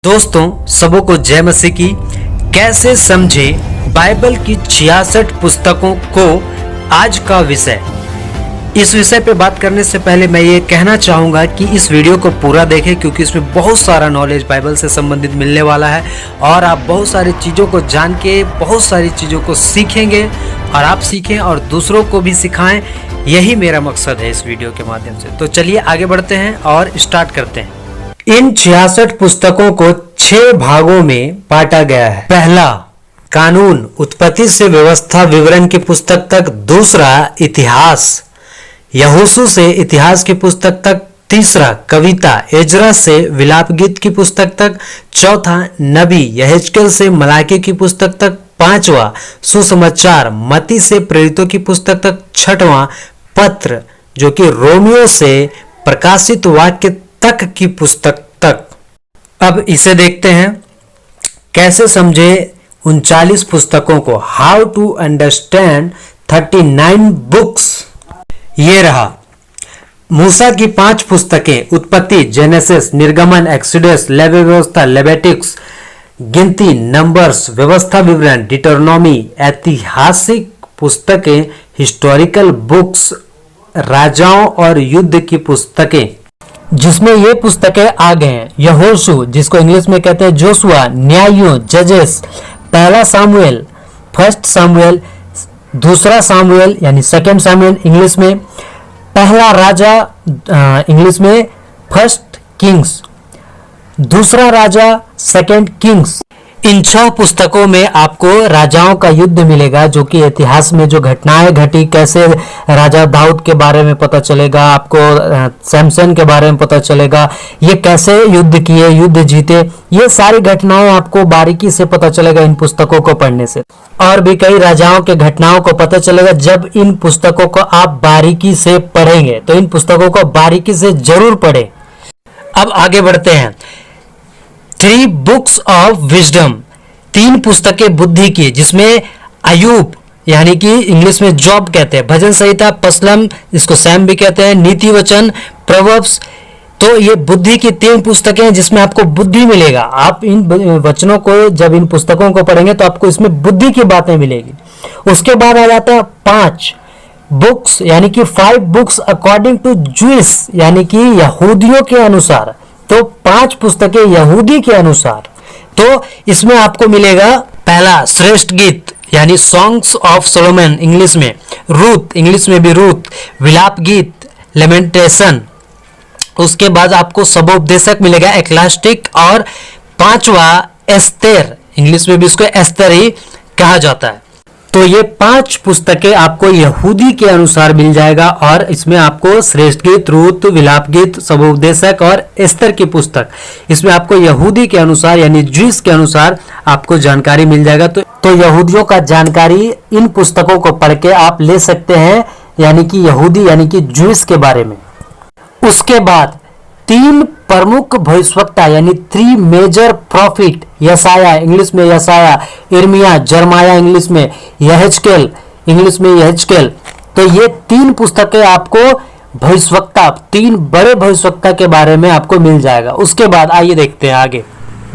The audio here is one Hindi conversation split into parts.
दोस्तों सबों को जय मसीह की। कैसे समझे बाइबल की 66 पुस्तकों को आज का विषय। इस विषय पे बात करने से पहले मैं ये कहना चाहूँगा कि इस वीडियो को पूरा देखें, क्योंकि इसमें बहुत सारा नॉलेज बाइबल से संबंधित मिलने वाला है और आप बहुत सारी चीज़ों को जान के बहुत सारी चीज़ों को सीखेंगे और आप सीखें और दूसरों को भी सिखाएं। यही मेरा मकसद है इस वीडियो के माध्यम से। तो चलिए आगे बढ़ते हैं और स्टार्ट करते हैं। इन 66 पुस्तकों को 6 भागों में बांटा गया है। पहला कानून, उत्पत्ति से व्यवस्था विवरण की पुस्तक तक। दूसरा इतिहास, यहोशू से इतिहास की पुस्तक तक। तीसरा कविता, एजरा से विलाप गीत की पुस्तक तक। चौथा नबी, यहेजकेल से मलाकी की पुस्तक तक। पांचवा सुसमाचार, मत्ती से प्रेरितों की पुस्तक तक। छठवां पत्र, जो कि रोमियो से प्रकाशित वाक्य तक की पुस्तक तक। अब इसे देखते हैं, कैसे समझे 39 पुस्तकों को। How to understand 39 books. ये रहा मूसा की 5 पुस्तकें, उत्पत्ति, जेनेसिस, निर्गमन, एक्सोडस, लेवी व्यवस्था, लेविटिक्स, गिनती, नंबर्स, व्यवस्था विवरण, डिटरनॉमी। ऐतिहासिक पुस्तकें, हिस्टोरिकल बुक्स, राजाओं और युद्ध की पुस्तकें, जिसमें ये पुस्तकें आ गए हैं। यहोशू, जिसको इंग्लिश में कहते हैं जोशुआ, न्यायों, जजेस, पहला सामुएल, फर्स्ट सामुएल, दूसरा सामुएल यानी सेकंड सामुएल इंग्लिश में, पहला राजा इंग्लिश में फर्स्ट किंग्स, दूसरा राजा सेकंड किंग्स। इन 6 पुस्तकों में आपको राजाओं का युद्ध मिलेगा, जो कि इतिहास में जो घटनाएं घटी, कैसे राजा दाऊद के बारे में पता चलेगा, आपको सैमसन के बारे में पता चलेगा, ये कैसे युद्ध किए, युद्ध जीते, ये सारी घटनाएं आपको बारीकी से पता चलेगा इन पुस्तकों को पढ़ने से। और भी कई राजाओं के घटनाओं को पता चलेगा जब इन पुस्तकों को आप बारीकी से पढ़ेंगे। तो इन पुस्तकों को बारीकी से जरूर पढ़ें। अब आगे बढ़ते हैं। 3 बुक्स ऑफ विजडम, 3 पुस्तकें बुद्धि की, जिसमें अयूब यानी कि इंग्लिश में जॉब कहते हैं, भजन संहिता, पसलम, इसको सैम भी कहते हैं, नीति वचन, प्रोवर्ब्स। तो ये बुद्धि की 3 पुस्तकें हैं जिसमें आपको बुद्धि मिलेगा। आप इन वचनों को, जब इन पुस्तकों को पढ़ेंगे तो आपको इसमें बुद्धि की बातें मिलेगी। उसके बाद आ जाता है 5 बुक्स यानी कि 5 बुक्स अकॉर्डिंग टू जूइश यानी कि यहूदियों के अनुसार। तो 5 पुस्तकें यहूदी के अनुसार। तो इसमें आपको मिलेगा पहला श्रेष्ठ गीत यानी सॉन्ग्स ऑफ सोलोमन इंग्लिश में, रूथ इंग्लिश में भी रूथ, विलाप गीत, लेमेंटेशन। उसके बाद आपको सबोपदेशक मिलेगा, एक्लास्टिक, और 5वां एस्तेर, इंग्लिश में भी इसको एस्तर ही कहा जाता है। तो ये 5 पुस्तकें आपको यहूदी के अनुसार मिल जाएगा और इसमें आपको श्रेष्ठ गीत, रूत, विलाप गीत, सबोपदेशक और एस्तर की पुस्तक, इसमें आपको यहूदी के अनुसार यानी ज्यूस के अनुसार आपको जानकारी मिल जाएगा। तो यहूदियों का जानकारी इन पुस्तकों को पढ़ के आप ले सकते हैं, यानी कि यहूदी यानी कि ज्यूस के बारे में। उसके बाद 3 प्रमुख भविष्यवक्ता यानी 3 मेजर प्रॉफिट, यशाया इंग्लिश में यशाया, इर्मिया, जरमाया इंग्लिश में, यहेजकेल इंग्लिश में यहेजकेल। तो ये 3 पुस्तकें आपको भविष्यवक्ता, 3 बड़े भविष्यवक्ता के बारे में आपको मिल जाएगा। उसके बाद आइए देखते हैं आगे।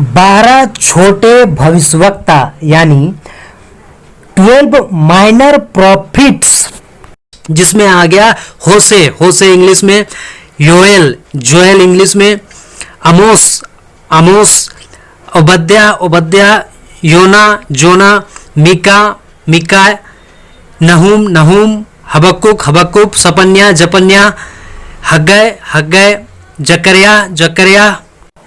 12 छोटे भविष्यवक्ता यानी 12 माइनर प्रॉफिट्स, जिसमें आ गया होसे इंग्लिश में, योएल, जोएल इंग्लिश में, आमोस, ओबद्या, योना, जोना, मीका, नहूम, हबक्कुक, जपन्या, हग्गै, जकरिया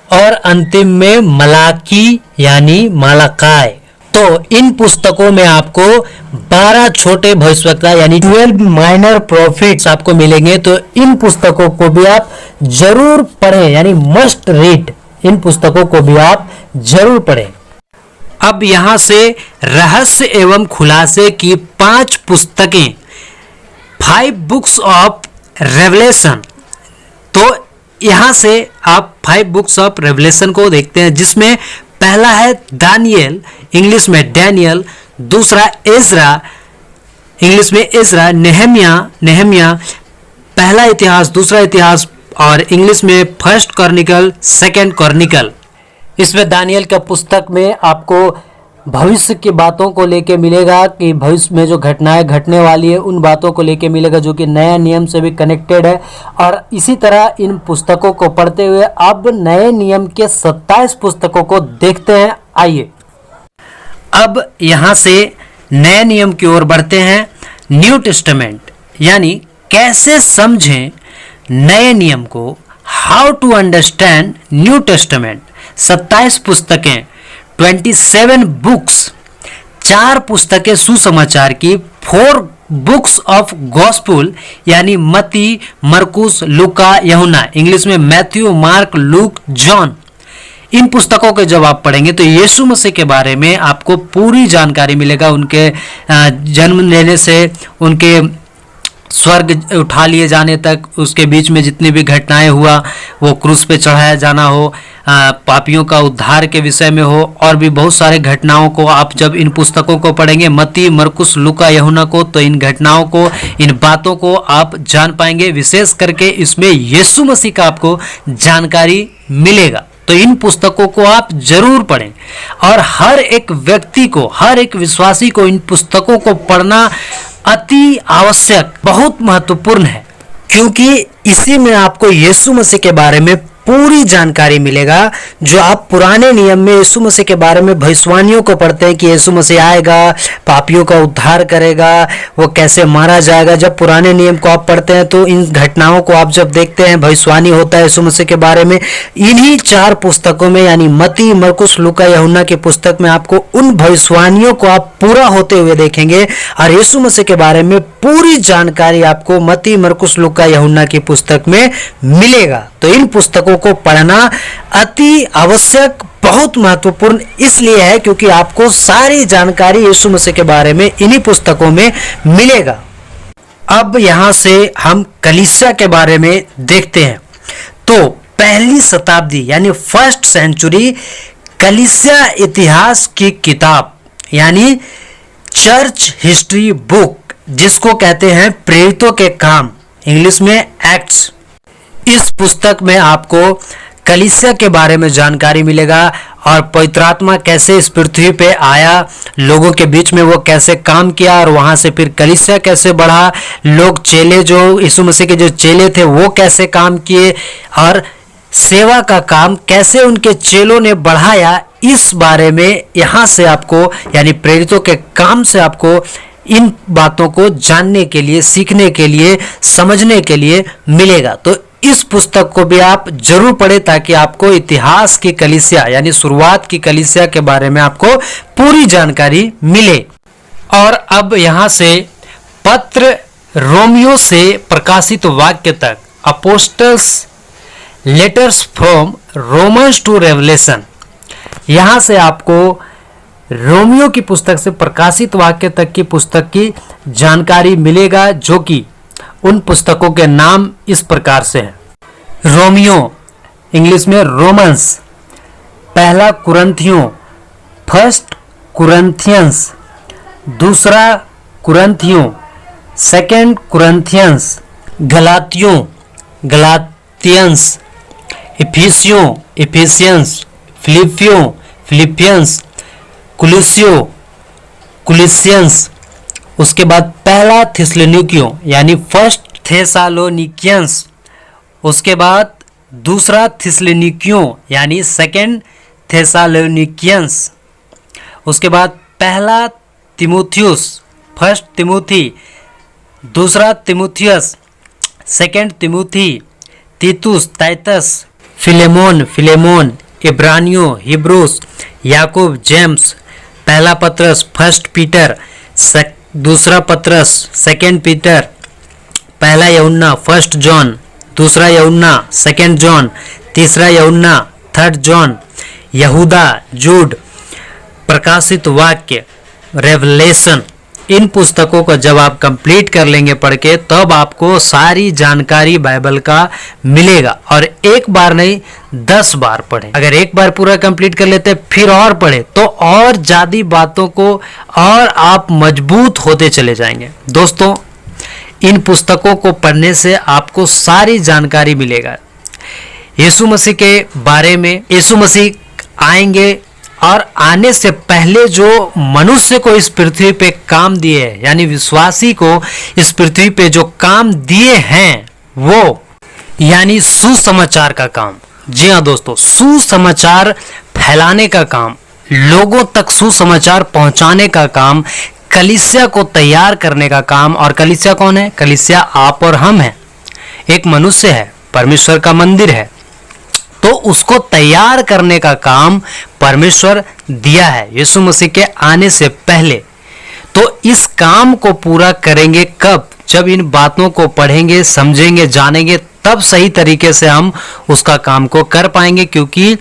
और अंतिम में मलाकी यानी मालाकाय। तो इन पुस्तकों में आपको 12 छोटे भविष्यवक्ता यानी 12 माइनर प्रॉफिट्स आपको मिलेंगे। तो इन पुस्तकों को भी आप जरूर पढ़ें, यानी मस्ट रीड। इन पुस्तकों को भी आप जरूर पढ़ें। अब यहां से रहस्य एवं खुलासे की 5 पुस्तकें, 5 बुक्स ऑफ रेवलेशन। तो यहां से आप 5 बुक्स ऑफ रेवलेशन को देखते हैं, जिसमें पहला है दानियल इंग्लिश में डैनियल, दूसरा एजरा इंग्लिश में एजरा, नेहमिया, पहला इतिहास, दूसरा इतिहास और इंग्लिश में फर्स्ट कॉर्निकल, सेकंड कॉर्निकल। इसमें दानियल का पुस्तक में आपको भविष्य की बातों को लेके मिलेगा कि भविष्य में जो घटनाएं घटने वाली है उन बातों को लेके मिलेगा, जो कि नया नियम से भी कनेक्टेड है। और इसी तरह इन पुस्तकों को पढ़ते हुए अब नए नियम के 27 पुस्तकों को देखते हैं। आइए अब यहाँ से नए नियम की ओर बढ़ते हैं। न्यू टेस्टामेंट यानी कैसे समझें नए नियम को, how to understand new testament. 27 पुस्तकें, 27 बुक्स, 4 पुस्तकें सुसमाचार की, 4 बुक्स ऑफ गॉस्पुल यानी मत्ती, मरकुस, लूका, यूहन्ना, इंग्लिश में मैथ्यू, मार्क, लूक, जॉन। इन पुस्तकों के जब आप पढ़ेंगे तो यीशु मसीह के बारे में आपको पूरी जानकारी मिलेगा, उनके जन्म लेने से उनके स्वर्ग उठा लिए जाने तक, उसके बीच में जितनी भी घटनाएं हुआ, वो क्रूस पे चढ़ाया जाना हो, पापियों का उद्धार के विषय में हो, और भी बहुत सारे घटनाओं को आप जब इन पुस्तकों को पढ़ेंगे, मत्ती, मरकुस, लूका, यूहन्ना को, तो इन घटनाओं को, इन बातों को आप जान पाएंगे। विशेष करके इसमें यीशु मसीह का आपको जानकारी मिलेगा। तो इन पुस्तकों को आप जरूर पढ़ें और हर एक व्यक्ति को, हर एक विश्वासी को इन पुस्तकों को पढ़ना अति आवश्यक, बहुत महत्वपूर्ण है, क्योंकि इसी में आपको यीशु मसीह के बारे में पूरी जानकारी मिलेगा। जो आप पुराने नियम में यीशु मसीह के बारे में भविष्यवाणियों को पढ़ते हैं कि यीशु मसीह आएगा, पापियों का उद्धार करेगा, वो कैसे मारा जाएगा, जब पुराने नियम को आप पढ़ते हैं तो इन घटनाओं को आप जब देखते हैं, भविष्यवाणी होता है यीशु मसीह के बारे में, इन्हीं 4 पुस्तकों में यानी मत्ती, मरकुस, लूका, यूहन्ना की पुस्तक में आपको उन भविष्यवाणियों को आप पूरा होते हुए देखेंगे और यीशु मसीह के बारे में पूरी जानकारी आपको मत्ती, मरकुस, लूका, यूहन्ना की पुस्तक में मिलेगा। तो इन पुस्तकों को पढ़ना अति आवश्यक, बहुत महत्वपूर्ण इसलिए है क्योंकि आपको सारी जानकारी यीशु मसीह के बारे में इन्हीं पुस्तकों में मिलेगा। अब यहां से हम कलीसिया के बारे में देखते हैं। तो पहली शताब्दी यानी फर्स्ट सेंचुरी कलीसिया इतिहास की किताब यानी चर्च हिस्ट्री बुक, जिसको कहते हैं प्रेरितों के काम, इंग्लिश में एक्ट्स। इस पुस्तक में आपको कलीसिया के बारे में जानकारी मिलेगा और पवित्र आत्मा कैसे इस पृथ्वी पे आया, लोगों के बीच में वो कैसे काम किया और वहां से फिर कलीसिया कैसे बढ़ा, लोग चेले जो यीशु मसीह के जो चेले थे वो कैसे काम किए और सेवा का काम कैसे उनके चेलों ने बढ़ाया, इस बारे में यहाँ से आपको यानी प्रेरितों के काम से आपको इन बातों को जानने के लिए, सीखने के लिए, समझने के लिए मिलेगा। तो इस पुस्तक को भी आप जरूर पढ़ें ताकि आपको इतिहास की कलीसिया यानी शुरुआत की कलीसिया के बारे में आपको पूरी जानकारी मिले। और अब यहाँ से पत्र रोमियो से प्रकाशित वाक्य तक, apostles letters from Romans to Revelation, यहाँ से आपको रोमियो की पुस्तक से प्रकाशित वाक्य तक की पुस्तक की जानकारी मिलेगा, जो कि उन पुस्तकों के नाम इस प्रकार से हैं। रोमियो इंग्लिश में रोमन्स, पहला कुरंथियों फर्स्ट कुरंथियंस, दूसरा कुरंथियों सेकंड कुरंथियंस, गलातियों गलातियंस, इफिसियों इफिसियंस, फिलिपियों फिलिपियंस, कुलिसियो कुलिसियंस, उसके बाद पहला थिस्सलुनीकियों यानी फर्स्ट थेसालोनिकियंस, उसके बाद दूसरा थिस्सलुनीकियों यानी सेकंड थेसालोनिकियंस, उसके बाद पहला तिमुथियुस फर्स्ट तिमुथी, दूसरा तिमुथियस सेकंड तिमुथी, तीतुस टाइटस, फिलेमोन फिलेमोन, इब्रानियों हिब्रूस, याकूब जेम्स, पहला पत्रस फर्स्ट पीटर, दूसरा पत्रस सेकंड पीटर, पहला यूहन्ना फर्स्ट जॉन, दूसरा यूहन्ना सेकंड जॉन, तीसरा यूहन्ना थर्ड जॉन, यहूदा जूड, प्रकाशित वाक्य रेवलेशन। इन पुस्तकों को जब आप कंप्लीट कर लेंगे पढ़ के, तब आपको सारी जानकारी बाइबल का मिलेगा। और एक बार नहीं 10 बार पढ़े, अगर एक बार पूरा कंप्लीट कर लेते फिर और पढ़े तो और ज्यादा बातों को और आप मजबूत होते चले जाएंगे। दोस्तों, इन पुस्तकों को पढ़ने से आपको सारी जानकारी मिलेगा यीशु मसीह के बारे में, यीशु मसीह आएंगे और आने से पहले जो मनुष्य को इस पृथ्वी पे काम दिए, यानी विश्वासी को इस पृथ्वी पे जो काम दिए हैं वो यानी सुसमाचार का काम। जी हाँ दोस्तों, सुसमाचार फैलाने का काम, लोगों तक सुसमाचार पहुंचाने का काम, कलीसिया को तैयार करने का काम। और कलीसिया कौन है? कलीसिया आप और हम हैं। एक मनुष्य है, परमेश्वर का मंदिर है, तो उसको तैयार करने का काम परमेश्वर दिया है यीशु मसीह के आने से पहले। तो इस काम को पूरा करेंगे कब? जब इन बातों को पढ़ेंगे, समझेंगे, जानेंगे, तब सही तरीके से हम उसका काम को कर पाएंगे। क्योंकि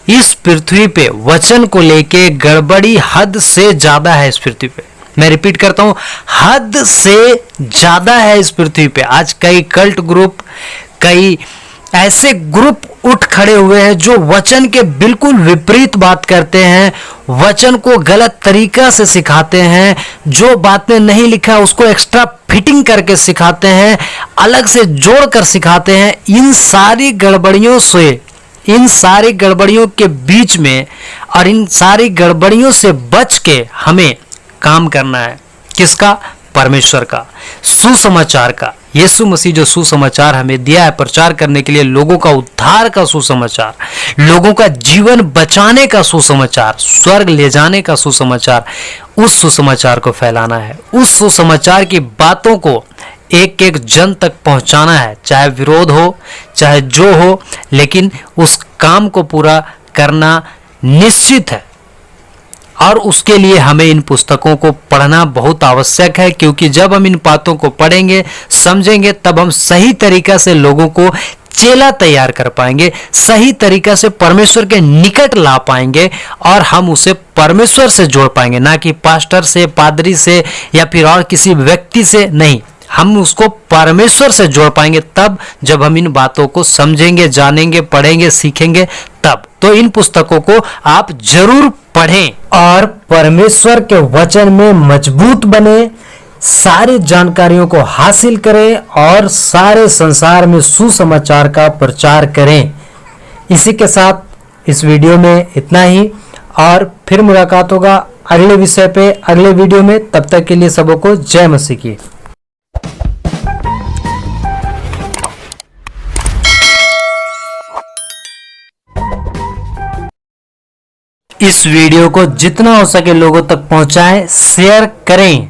इस पृथ्वी पे वचन को लेके गड़बड़ी हद से ज्यादा है। इस पृथ्वी पे, मैं रिपीट करता हूं, हद से ज्यादा है इस पृथ्वी पे। आज कई कल्ट ग्रुप, कई ऐसे ग्रुप उठ खड़े हुए हैं जो वचन के बिल्कुल विपरीत बात करते हैं, वचन को गलत तरीका से सिखाते हैं, जो बात में नहीं लिखा उसको एक्स्ट्रा फिटिंग करके सिखाते हैं, अलग से जोड़कर सिखाते हैं। इन सारी गड़बड़ियों से, इन सारी गड़बड़ियों के बीच में और इन सारी गड़बड़ियों से बच के हमें काम करना है। किसका? परमेश्वर का, सुसमाचार का। यीशु मसीह जो सुसमाचार हमें दिया है प्रचार करने के लिए, लोगों का उद्धार का सुसमाचार, लोगों का जीवन बचाने का सुसमाचार, स्वर्ग ले जाने का सुसमाचार, उस सुसमाचार को फैलाना है। उस सुसमाचार की बातों को एक एक जन तक पहुंचाना है, चाहे विरोध हो, चाहे जो हो, लेकिन उस काम को पूरा करना निश्चित है। और उसके लिए हमें इन पुस्तकों को पढ़ना बहुत आवश्यक है। क्योंकि जब हम इन बातों को पढ़ेंगे, समझेंगे, तब हम सही तरीका से लोगों को चेला तैयार कर पाएंगे, सही तरीका से परमेश्वर के निकट ला पाएंगे और हम उसे परमेश्वर से जोड़ पाएंगे, ना कि पास्टर से, पादरी से या फिर और किसी व्यक्ति से नहीं। हम उसको परमेश्वर से जोड़ पाएंगे तब, जब हम इन बातों को समझेंगे, जानेंगे, पढ़ेंगे, सीखेंगे तब। तो इन पुस्तकों को आप जरूर पढ़ें और परमेश्वर के वचन में मजबूत बने, सारी जानकारियों को हासिल करें और सारे संसार में सुसमाचार का प्रचार करें। इसी के साथ इस वीडियो में इतना ही, और फिर मुलाकात होगा अगले विषय पे अगले वीडियो में। तब तक के लिए सबको जय मसीह की। इस वीडियो को जितना हो सके लोगों तक पहुंचाएं, शेयर करें।